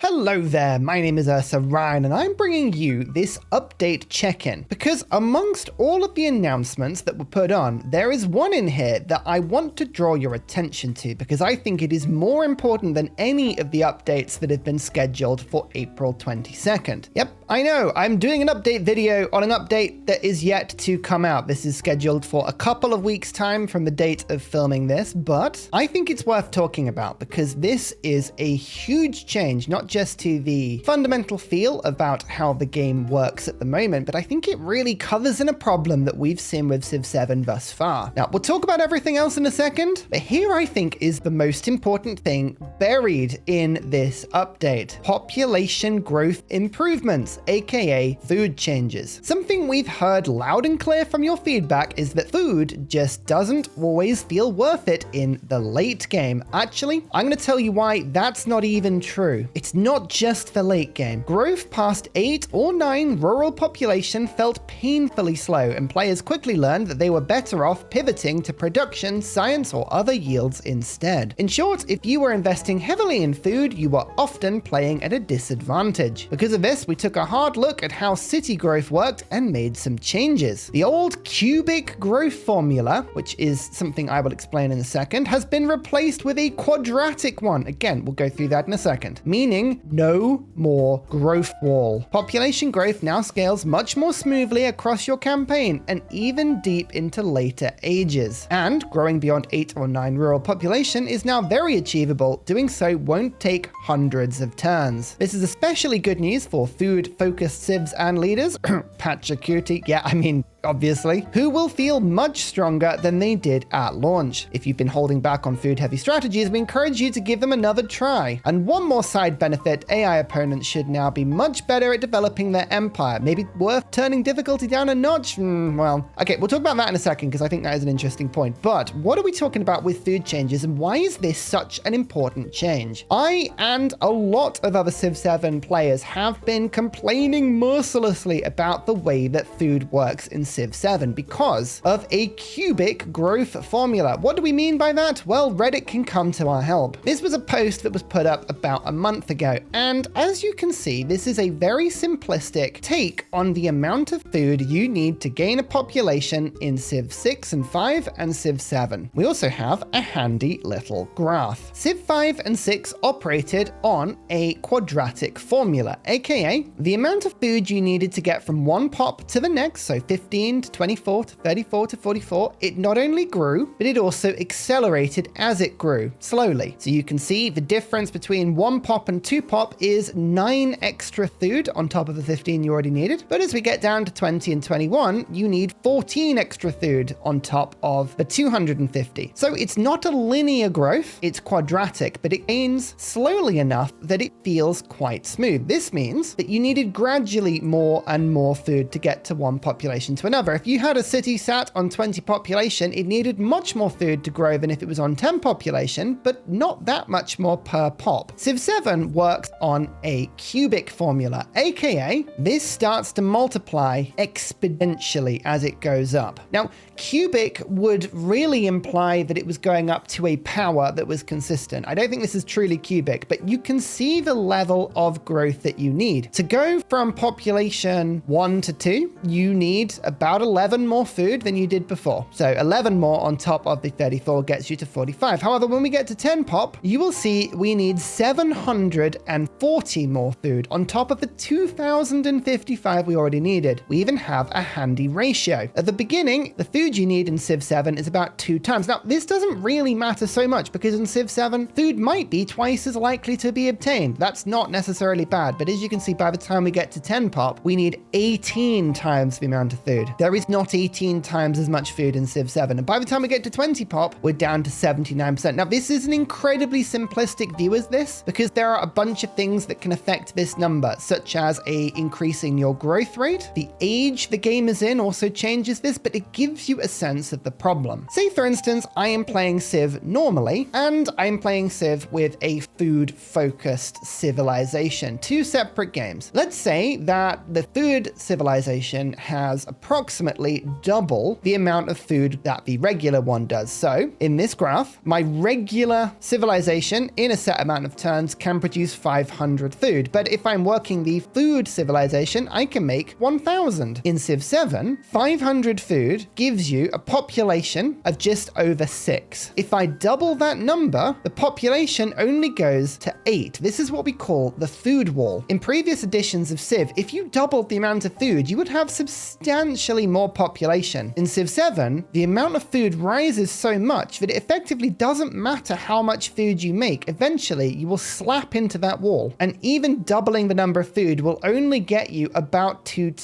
Hello there, my name is Ursa and I'm bringing you this update check-in because amongst all of the announcements that were put on, there is one in here that I want to draw your attention to because I think it is more important than any of the updates that have been scheduled for April 22nd. Yep, I know, I'm doing an update video on an update that is yet to come out. This is scheduled for a couple of weeks' time from the date of filming this, but I think it's worth talking about because this is a huge change, not just to the fundamental feel about how the game works at the moment, but I think it really covers in a problem that we've seen with Civ 7 thus far. Now, we'll talk about everything else in a second, but here I think is the most important thing buried in this update. Population growth improvements, aka food changes. Something we've heard loud and clear from your feedback is that food just doesn't always feel worth it in the late game. Actually, I'm going to tell you why that's not even true. It's not just the late game. Growth past 8 or 9 rural population felt painfully slow, and players quickly learned that they were better off pivoting to production, science, or other yields instead. In short, if you were investing heavily in food, you were often playing at a disadvantage. Because of this, we took a hard look at how city growth worked and made some changes. The old cubic growth formula, which is something I will explain in a second, has been replaced with a quadratic one. Again, we'll go through that in a second. Meaning no more growth wall. Population growth now scales much more smoothly across your campaign and even deep into later ages. And growing beyond 8 or 9 rural population is now very achievable. Doing so won't take hundreds of turns. This is especially good news for food-focused civs and leaders, patch acuity, yeah, I mean, obviously, who will feel much stronger than they did at launch. If you've been holding back on food-heavy strategies, we encourage you to give them another try. And one more side benefit, AI opponents should now be much better at developing their empire. Maybe worth turning difficulty down a notch? Well, okay, we'll talk about that in a second because I think that is an interesting point. But what are we talking about with food changes and why is this such an important change? I and a lot of other Civ 7 players have been complaining mercilessly about the way that food works in Civ 7 because of a cubic growth formula. What do we mean by that? Well, Reddit can come to our help. This was a post that was put up about a month ago, and as you can see, this is a very simplistic take on the amount of food you need to gain a population in Civ 6 and 5 and Civ 7. We also have a handy little graph. Civ 5 and 6 operated on a quadratic formula, aka the amount of food you needed to get from one pop to the next, so 15 to 24 to 34 to 44, it not only grew, but it also accelerated as it grew, slowly. So you can see the difference between one pop and two pop is 9 extra food on top of the 15 you already needed. But as we get down to 20 and 21, you need 14 extra food on top of the 250. So it's not a linear growth, it's quadratic, but it gains slowly enough that it feels quite smooth. This means that you needed gradually more and more food to get to one population to another. If you had a city sat on 20 population, it needed much more food to grow than if it was on 10 population, but not that much more per pop. Civ 7 works on a cubic formula, aka this starts to multiply exponentially as it goes up. Now, cubic would really imply that it was going up to a power that was consistent. I don't think this is truly cubic, but you can see the level of growth that you need. To go from population 1 to 2, you need about 11 more food than you did before. So 11 more on top of the 34 gets you to 45. However, when we get to 10 pop, you will see we need 740 more food on top of the 2055 we already needed. We even have a handy ratio. At the beginning, the food you need in Civ 7 is about 2 times. Now, this doesn't really matter so much because in Civ 7, food might be twice as likely to be obtained. That's not necessarily bad, but as you can see, by the time we get to 10 pop, we need 18 times the amount of food. There is not 18 times as much food in Civ 7, and by the time we get to 20 pop, we're down to 79%. Now, this is an incredibly simplistic view as this, because there are a bunch of things that can affect this number, such as increasing your growth rate. The age the game is in also changes this, but it gives you a sense of the problem. Say, for instance, I am playing Civ normally, and I'm playing Civ with a food-focused civilization, 2 separate games. Let's say that the food civilization has approximately approximately double the amount of food that the regular one does. So in this graph, my regular civilization in a set amount of turns can produce 500 food. But if I'm working the food civilization, I can make 1000. In Civ 7, 500 food gives you a population of just over 6. If I double that number, the population only goes to 8. This is what we call the food wall. In previous editions of Civ, if you doubled the amount of food, you would have substantially more population. In Civ 7, the amount of food rises so much that it effectively doesn't matter how much food you make. Eventually, you will slap into that wall. And even doubling the number of food will only get you about two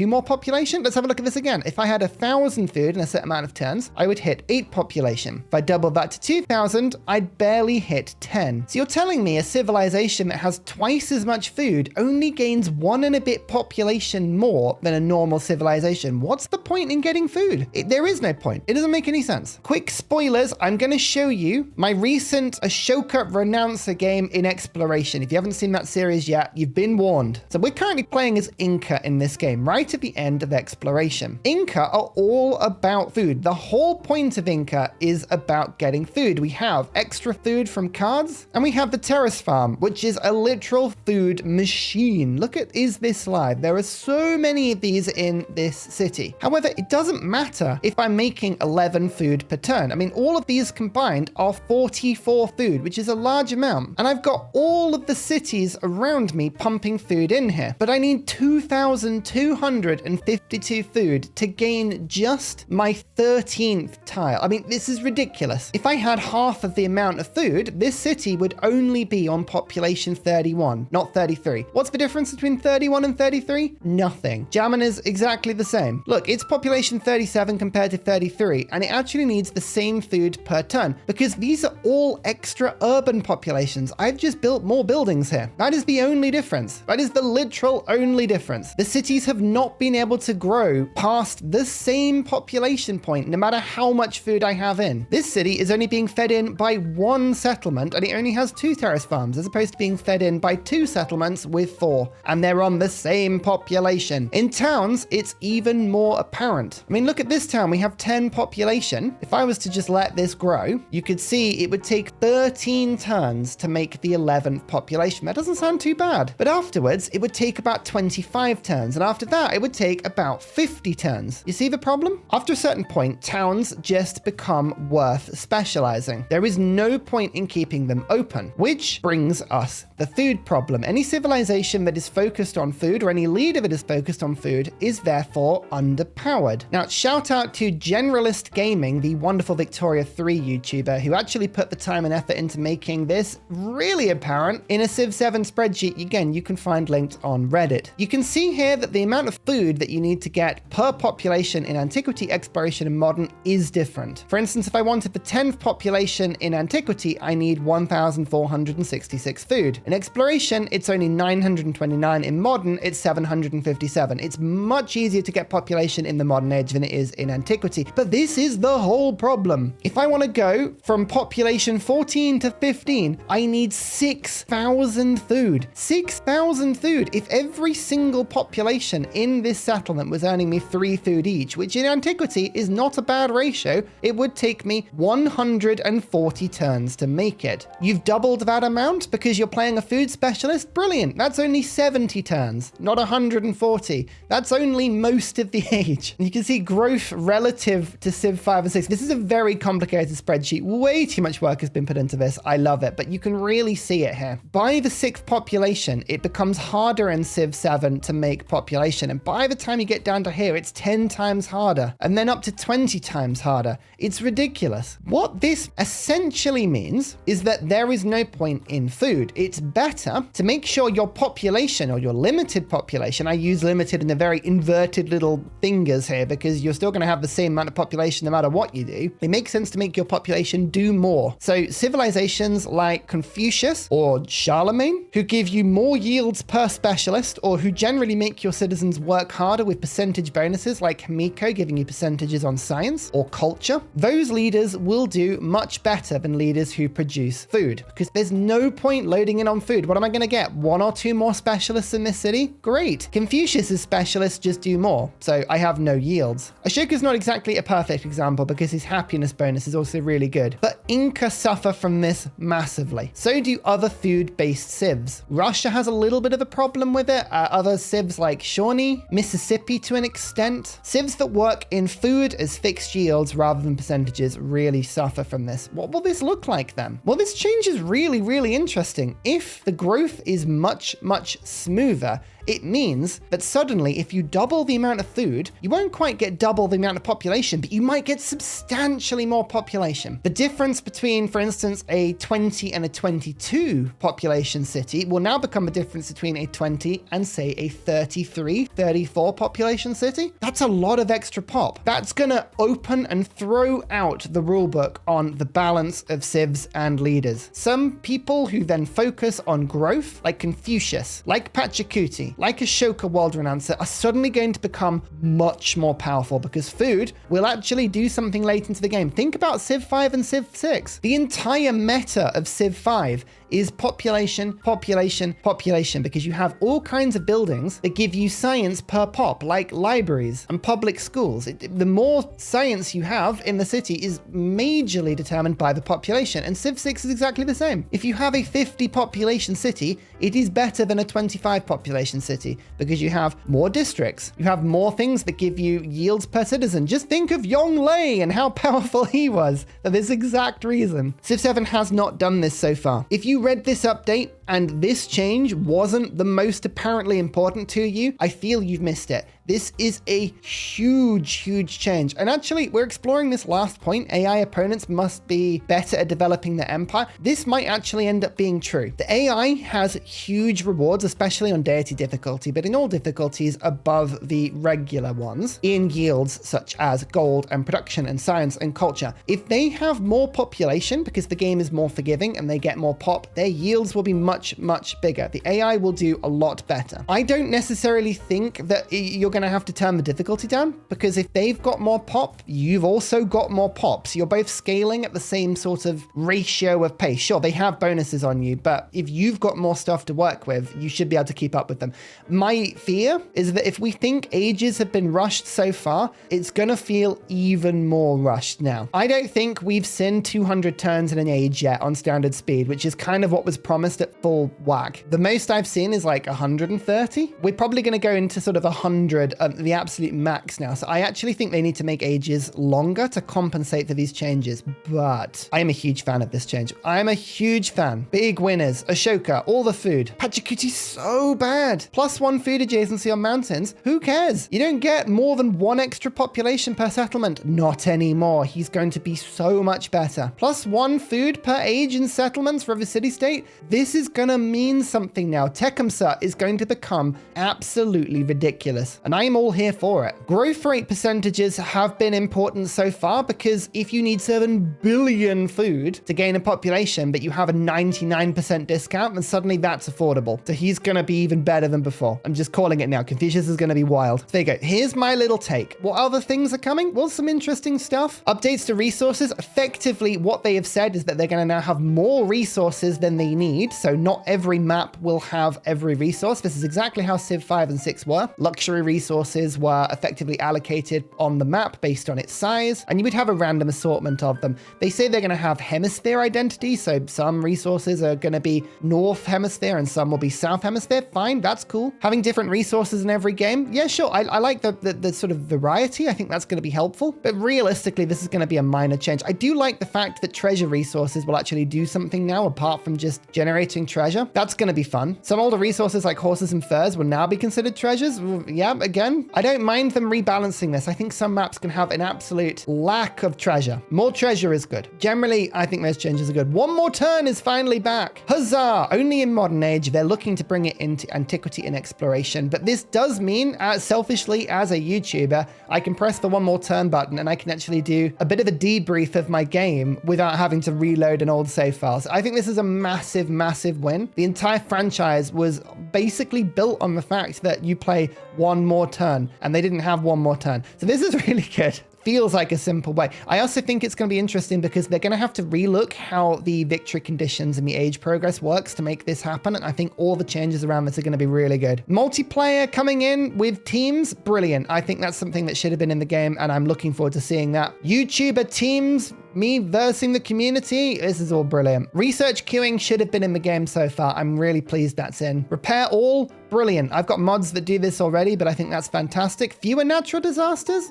more population. Let's have a look at this again. If I had 1,000 food in a set amount of turns, I would hit 8 population. If I doubled that to 2,000, I'd barely hit 10. So you're telling me a civilization that has twice as much food only gains 1 and a bit population more than a normal civilization. What's the point in getting food? There is no point. It doesn't make any sense. Quick spoilers, I'm going to show you my recent Ashoka Renouncer game in exploration. If you haven't seen that series yet, you've been warned. So we're currently playing as Inca in this game, right at the end of exploration. Inca are all about food. The whole point of Inca is about getting food. We have extra food from cards, and we have the terrace farm, which is a literal food machine. Look at Is This Live? There are so many of these in this city. However, it doesn't matter if I'm making 11 food per turn. I mean, all of these combined are 44 food, which is a large amount. And I've got all of the cities around me pumping food in here, but I need 2,252 food to gain just my 13th tile. I mean, this is ridiculous. If I had half of the amount of food, this city would only be on population 31, not 33. What's the difference between 31 and 33? Nothing. Jammin is exactly the same. Look, it's population 37 compared to 33, and it actually needs the same food per turn because these are all extra urban populations. I've just built more buildings here. That is the only difference. That is the literal only difference. The cities have not been able to grow past the same population point, no matter how much food I have in. This city is only being fed in by 1 settlement, and it only has 2 terrace farms, as opposed to being fed in by 2 settlements with 4, and they're on the same population. In towns, it's even more apparent. I mean, look at this town. We have 10 population. If I was to just let this grow, you could see it would take 13 turns to make the 11th population. That doesn't sound too bad. But afterwards, it would take about 25 turns, and after that, it would take about 50 turns. You see the problem? After a certain point, towns just become worth specializing. There is no point in keeping them open, which brings us the food problem. Any civilization that is focused on food, or any leader that is focused on food, is therefore underpowered. Now, shout out to generalistgaming, the wonderful Victoria 3 YouTuber, who actually put the time and effort into making this really apparent in a Civ 7 spreadsheet. Again, you can find linked on Reddit. You can see here that the amount of food that you need to get per population in Antiquity, Exploration, and Modern is different. For instance, if I wanted the 10th population in Antiquity, I need 1,466 food. In Exploration, it's only 929. In Modern, it's 757. It's much easier to get population in the Modern Age than it is in Antiquity. But this is the whole problem. If I want to go from population 14 to 15, I need 6,000 food. 6,000 food. If every single population in this settlement was earning me 3 food each, which in Antiquity is not a bad ratio, it would take me 140 turns to make it. You've doubled that amount because you're playing a food specialist? Brilliant. That's only 70 turns, not 140. That's only most of the age. You can see growth relative to Civ 5 and 6. This is a very complicated spreadsheet. Way too much work has been put into this. I love it, but you can really see it here. By the 6th population, it becomes harder in Civ 7 to make population. And by the time you get down to here, it's 10 times harder, and then up to 20 times harder. It's ridiculous. What this essentially means is that there is no point in food. It's better to make sure your population, or your limited population, I use limited in the very inverted little fingers here because you're still going to have the same amount of population no matter what you do. It makes sense to make your population do more. So civilizations like Confucius or Charlemagne, who give you more yields per specialist, or who generally make your citizens work harder with percentage bonuses, like Hamiko giving you percentages on science or culture, those leaders will do much better than leaders who produce food, because there's no point loading in on food. What am I going to get? 1 or 2 more specialists in this city? Great. Confucius's specialists just do more, so I have no yields. Ashoka's not exactly a perfect example because his happiness bonus is also really good, but Inca suffer from this massively. So do other food-based civs. Russia has a little bit of a problem with it. Other civs like Shawnee, Mississippi to an extent. Civs that work in food as fixed yields rather than percentages really suffer from this. What will this look like then? Well, this change is really, really interesting. If the growth is much, much smoother, it means that suddenly if you double the amount of food, you won't quite get double the amount of population, but you might get substantially more population. The difference between, for instance, a 20 and a 22 population city will now become a difference between a 20 and say a 33, 34 population city. That's a lot of extra pop. That's gonna open and throw out the rulebook on the balance of civs and leaders. Some people who then focus on growth, like Confucius, like Pachacuti, like Ashoka World Renouncer, are suddenly going to become much more powerful because food will actually do something late into the game. Think about Civ 5 and Civ 6. The entire meta of Civ 5 is population, population, population, because you have all kinds of buildings that give you science per pop, like libraries and public schools. The more science you have in the city is majorly determined by the population, and Civ 6 is exactly the same. If you have a 50 population city, it is better than a 25 population city because you have more districts, you have more things that give you yields per citizen. Just think of Yonglei and how powerful he was for this exact reason. Civ 7 has not done this so far. If you read this update and this change wasn't the most apparently important to you, I feel you've missed it. This is a huge, huge change. And actually, we're exploring this last point. AI opponents must be better at developing their empire. This might actually end up being true. The AI has huge rewards, especially on deity difficulty, but in all difficulties above the regular ones, in yields such as gold and production and science and culture. If they have more population, because the game is more forgiving and they get more pop, their yields will be much, much bigger. The AI will do a lot better. I don't necessarily think that you're going to have to turn the difficulty down, because if they've got more pop, you've also got more pop. So you're both scaling at the same sort of ratio of pace. Sure, they have bonuses on you, but if you've got more stuff to work with, you should be able to keep up with them. My fear is that if we think ages have been rushed so far, it's going to feel even more rushed now. I don't think we've seen 200 turns in an age yet on standard speed, which is kind of what was promised at full whack. The most I've seen is like 130. We're probably going to go into sort of 100, the absolute max now. So I actually think they need to make ages longer to compensate for these changes, but I am a huge fan of this change. I'm a huge fan. Big winners, Ashoka, all the food. Pachacuti's so bad. +1 food adjacency on mountains. Who cares? You don't get more than 1 extra population per settlement. Not anymore. He's going to be so much better. +1 food per age in settlements for every city-state. This is going to mean something now. Tecumseh is going to become absolutely ridiculous, and I'm all here for it. Growth rate percentages have been important so far because if you need 7 billion food to gain a population, but you have a 99% discount, then suddenly that's affordable. So he's going to be even better than before. I'm just calling it now. Confucius is going to be wild. So there you go. Here's my little take. What other things are coming? Well, some interesting stuff. Updates to resources. Effectively, what they have said is that they're going to now have more resources than they need. So not every map will have every resource. This is exactly how Civ 5 and 6 were. Luxury resources were effectively allocated on the map based on its size, and you would have a random assortment of them. They say they're going to have hemisphere identity, so some resources are going to be North Hemisphere and some will be South Hemisphere. Fine, that's cool. Having different resources in every game, yeah, sure. I like the sort of variety. I think that's going to be helpful, but realistically, this is going to be a minor change. I do like the fact that treasure resources will actually do something now apart from just generating treasure. That's going to be fun. Some older resources like horses and furs will now be considered treasures. Yeah, again, I don't mind them rebalancing this. I think some maps can have an absolute lack of treasure. More treasure is good. Generally, I think those changes are good. One More Turn is finally back. Huzzah! Only in modern age. They're looking to bring it into antiquity and exploration, but this does mean, selfishly as a YouTuber, I can press the One More Turn button and I can actually do a bit of a debrief of my game without having to reload an old save file. So I think this is a massive, massive win. The entire franchise was basically built on the fact that you play one more turn, and they didn't have one more turn. So this is really good. feels like a simple way. I also think it's going to be interesting because they're going to have to relook how the victory conditions and the age progress works to make this happen. And I think all the changes around this are going to be really good. Multiplayer coming in with teams, brilliant. I think that's something that should have been in the game, and I'm looking forward to seeing that. YouTuber teams, me versing the community, this is all brilliant. Research queuing should have been in the game so far. I'm really pleased that's in. Repair all, brilliant. I've got mods that do this already, but I think that's fantastic. Fewer natural disasters?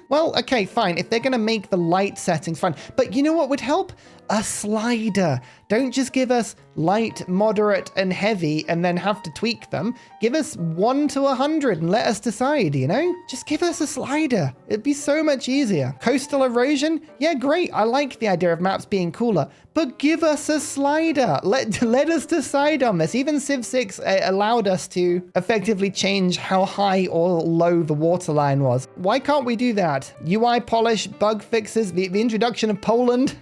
Well, okay, fine. If they're going to make the light settings fine. But you know what would help? A slider. Don't just give us light, moderate, and heavy and then have to tweak them. Give us 1 to 100 and let us decide, you know? Just give us a slider. It'd be so much easier. Coastal erosion? Yeah, great. I like the idea of maps being cooler, but give us a slider. Let us decide on this. Even Civ 6 allowed us to effectively change how high or low the waterline was. Why can't we do that? UI polish, bug fixes, the introduction of Poland.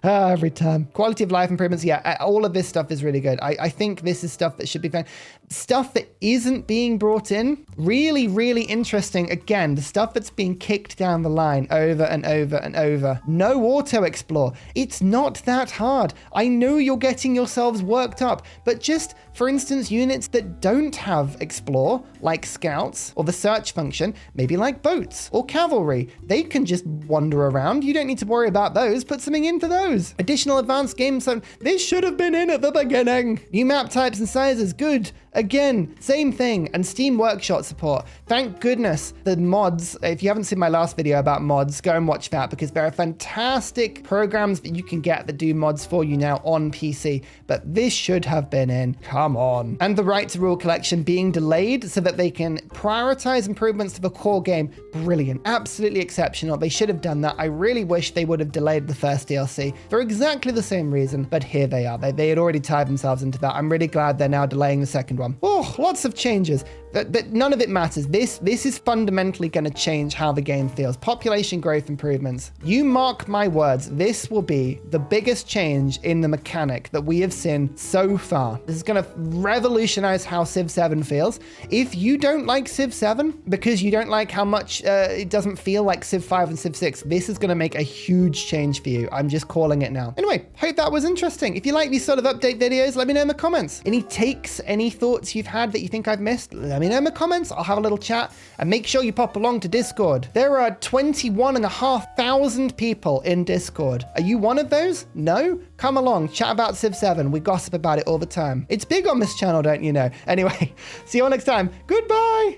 Every time. Quality of life improvements. Yeah, all of this stuff is really good. I think this is stuff that should be fine. Stuff that isn't being brought in, really, really interesting. Again, the stuff that's being kicked down the line over and over and over. No auto explore. It's not that hard. I know you're getting yourselves worked up, but just, for instance, units that don't have explore, like scouts or the search function, maybe like boats or cavalry, they can just wander around. You don't need to worry about those. Put something in for those. Additional advanced games. This should have been in at the beginning. New map types and sizes. Good. Again, same thing. And Steam Workshop support. Thank goodness the mods, if you haven't seen my last video about mods, go and watch that because there are fantastic programs that you can get that do mods for you now on PC. But this should have been in. Come on. And the Right to Rule collection being delayed so that they can prioritize improvements to the core game. Brilliant. Absolutely exceptional. They should have done that. I really wish they would have delayed the first DLC for exactly the same reason, but here they are. They had already tied themselves into that. I'm really glad they're now delaying the second one. Oh, lots of changes. But none of it matters. This is fundamentally going to change how the game feels. Population growth improvements. You mark my words, this will be the biggest change in the mechanic that we have seen so far. This is going to revolutionize how Civ 7 feels. If you don't like Civ 7 because you don't like how much it doesn't feel like Civ 5 and Civ 6, this is going to make a huge change for you. I'm just calling it now. Anyway, hope that was interesting. If you like these sort of update videos, let me know in the comments. Any takes, any thoughts you've had that you think I've missed, let me know in the comments. I'll have a little chat, and make sure you pop along to Discord. There are 21,500 people in Discord. Are you one of those? No? Come along, chat about Civ 7. We gossip about it all the time. It's big on this channel, don't you know? Anyway, see you all next time. Goodbye.